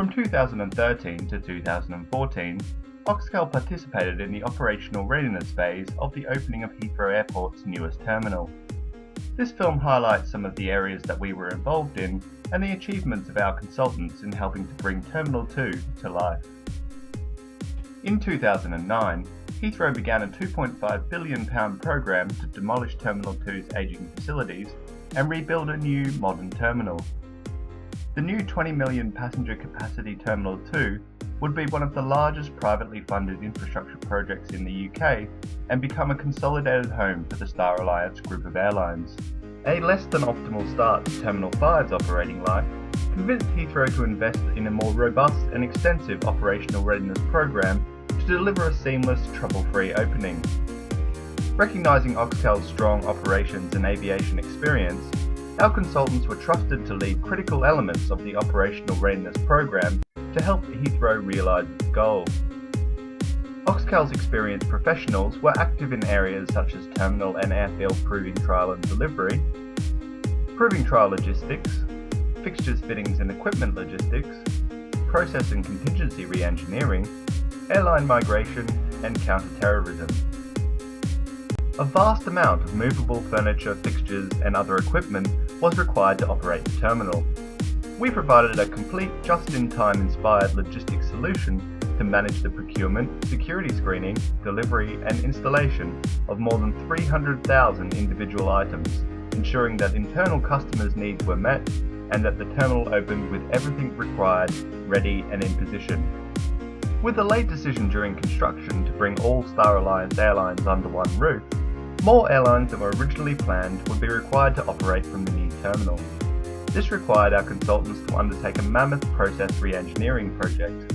From 2013 to 2014, Oxcal participated in the operational readiness phase of the opening of Heathrow Airport's newest terminal. This film highlights some of the areas that we were involved in and the achievements of our consultants in helping to bring Terminal 2 to life. In 2009, Heathrow began a £2.5 billion program to demolish Terminal 2's ageing facilities and rebuild a new modern terminal. The new 20 million passenger capacity Terminal 2 would be one of the largest privately funded infrastructure projects in the UK and become a consolidated home for the Star Alliance group of airlines. A less than optimal start to Terminal 5's operating life convinced Heathrow to invest in a more robust and extensive operational readiness program to deliver a seamless, trouble-free opening. Recognising Oxcal's strong operations and aviation experience, our consultants were trusted to lead critical elements of the operational readiness program to help Heathrow realise its goals. Oxcal's experienced professionals were active in areas such as terminal and airfield proving trial and delivery, proving trial logistics, fixtures, fittings and equipment logistics, process and contingency re-engineering, airline migration and counter-terrorism. A vast amount of movable furniture, fixtures and other equipment was required to operate the terminal. We provided a complete just-in-time inspired logistics solution to manage the procurement, security screening, delivery and installation of more than 300,000 individual items, ensuring that internal customers' needs were met and that the terminal opened with everything required, ready and in position. With the late decision during construction to bring all Star Alliance airlines under one roof, more airlines than were originally planned would be required to operate from the new terminal. This required our consultants to undertake a mammoth process re-engineering project.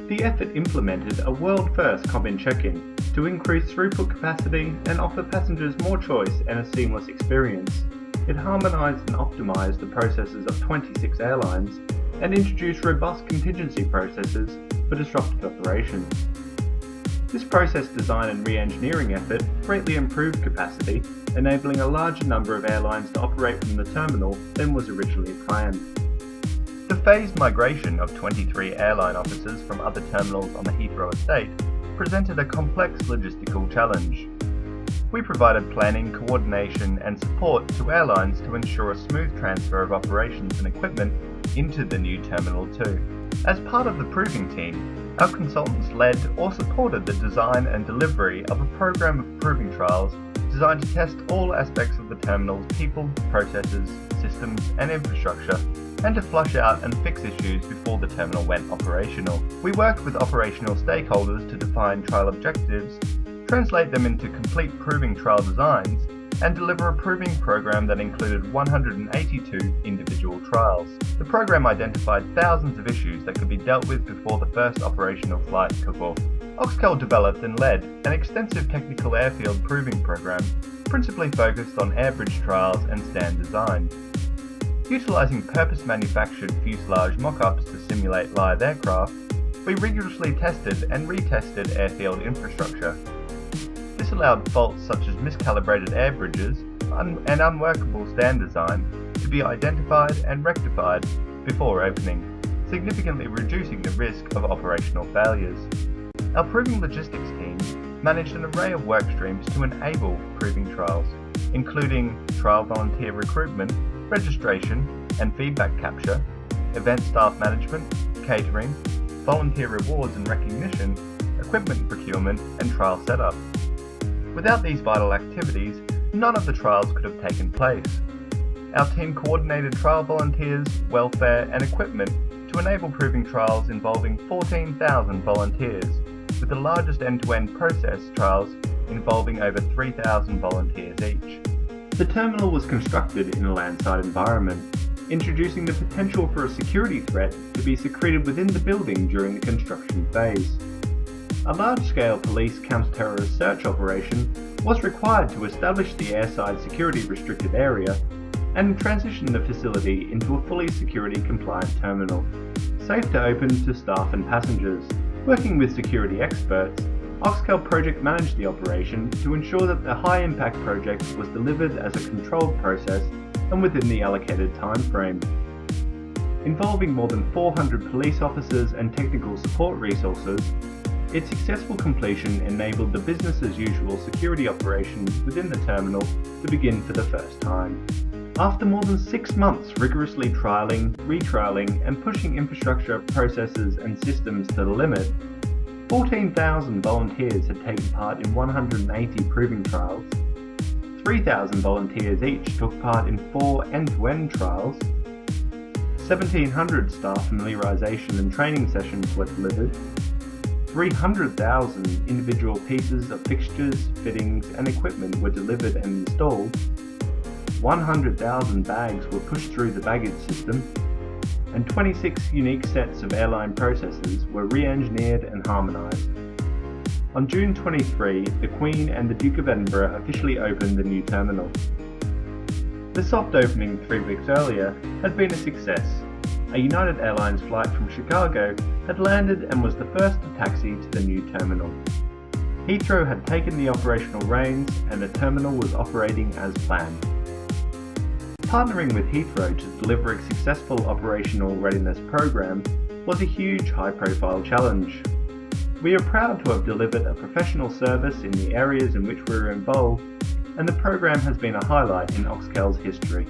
The effort implemented a world-first cabin check-in to increase throughput capacity and offer passengers more choice and a seamless experience. It harmonised and optimised the processes of 26 airlines and introduced robust contingency processes for disrupted operations. This process design and re-engineering effort greatly improved capacity, enabling a larger number of airlines to operate from the terminal than was originally planned. The phased migration of 23 airline offices from other terminals on the Heathrow estate presented a complex logistical challenge. We provided planning, coordination and support to airlines to ensure a smooth transfer of operations and equipment into the new Terminal 2. As part of the proving team, our consultants led or supported the design and delivery of a program of proving trials designed to test all aspects of the terminal's people, processes, systems and infrastructure, and to flush out and fix issues before the terminal went operational. We worked with operational stakeholders to define trial objectives, translate them into complete proving trial designs, and deliver a proving program that included 182 individual trials. The program identified thousands of issues that could be dealt with before the first operational flight took off. Oxcal developed and led an extensive technical airfield proving program, principally focused on airbridge trials and stand design. Utilising purpose-manufactured fuselage mock-ups to simulate live aircraft, we rigorously tested and retested airfield infrastructure. This allowed faults such as miscalibrated air bridges and unworkable stand design to be identified and rectified before opening, significantly reducing the risk of operational failures. Our proving logistics team managed an array of work streams to enable proving trials, including trial volunteer recruitment, registration and feedback capture, event staff management, catering, volunteer rewards and recognition, equipment procurement and trial setup. Without these vital activities, none of the trials could have taken place. Our team coordinated trial volunteers, welfare and equipment to enable proving trials involving 14,000 volunteers, with the largest end-to-end process trials involving over 3,000 volunteers each. The terminal was constructed in a landside environment, introducing the potential for a security threat to be secreted within the building during the construction phase. A large-scale police counter-terrorist search operation was required to establish the airside security restricted area and transition the facility into a fully security-compliant terminal, safe to open to staff and passengers. Working with security experts, Oxcal project managed the operation to ensure that the high-impact project was delivered as a controlled process and within the allocated time frame. Involving more than 400 police officers and technical support resources, its successful completion enabled the business-as-usual security operations within the terminal to begin for the first time. After more than 6 months rigorously trialling, retrialling, and pushing infrastructure, processes, and systems to the limit, 14,000 volunteers had taken part in 180 proving trials, 3,000 volunteers each took part in 4 end-to-end trials, 1,700 staff familiarisation and training sessions were delivered, 300,000 individual pieces of fixtures, fittings and equipment were delivered and installed, 100,000 bags were pushed through the baggage system, and 26 unique sets of airline processes were re-engineered and harmonised. On June 23, the Queen and the Duke of Edinburgh officially opened the new terminal. The soft opening 3 weeks earlier had been a success. A United Airlines flight from Chicago had landed and was the first to taxi to the new terminal. Heathrow had taken the operational reins and the terminal was operating as planned. Partnering with Heathrow to deliver a successful operational readiness program was a huge high-profile challenge. We are proud to have delivered a professional service in the areas in which we were involved, and the program has been a highlight in Oxcal's history.